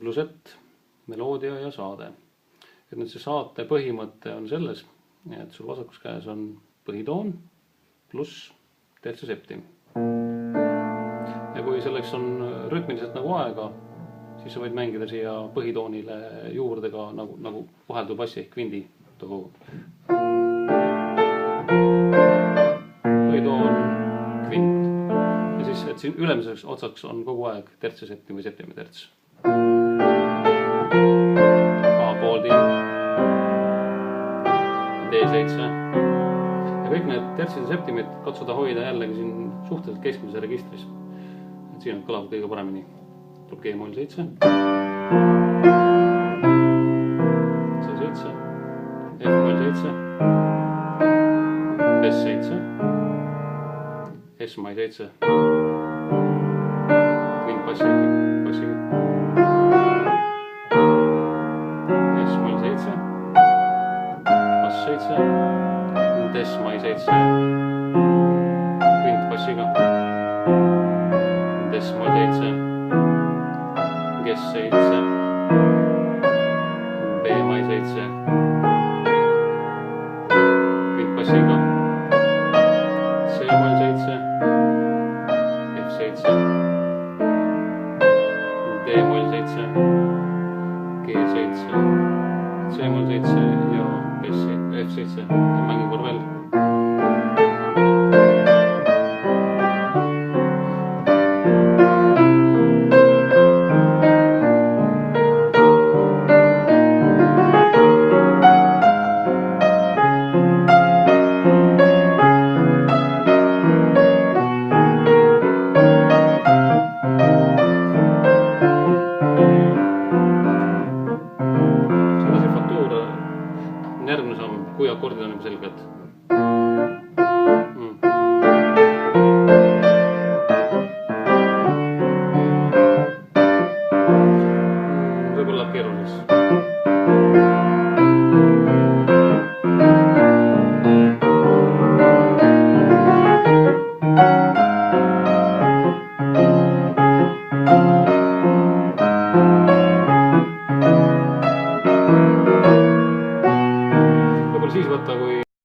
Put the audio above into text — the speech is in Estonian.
blusett, meloodia ja saade. Et nüüd see saate põhimõte on selles, et sul vasakus käes on põhitoon pluss tertsia septim. Ja kui selleks on rütmiliselt nagu aega, siis sa võid mängida siia põhitoonile juurde ka nagu vahelduv bassi ehk kvindi. Põhitoon, kvint. Ja siis, et siin ülemiseks otsaks on kogu aeg tertsia septim või septimi terts. A-pooldi, D7. Ja kõik need tertsid ja septimid katsuda hoida jällegi siin suhteliselt keskmise registris. Et siin kõlab kõige paremini. Tuleb G-moll 7, C7, F-moll 7, S7, S-mai 7, kvint bassiga, S-moll 7, As-7, D-mai 7, kvint bassiga, D-moll 7, G7, B-mai 7, kvint bassiga, C-moll 7, F7, D-moll 7, G7, C-moll 7 ja F7 ja mängi korvel. Järgmine samm, kui akordid on juba selged. Võib-olla keerulis.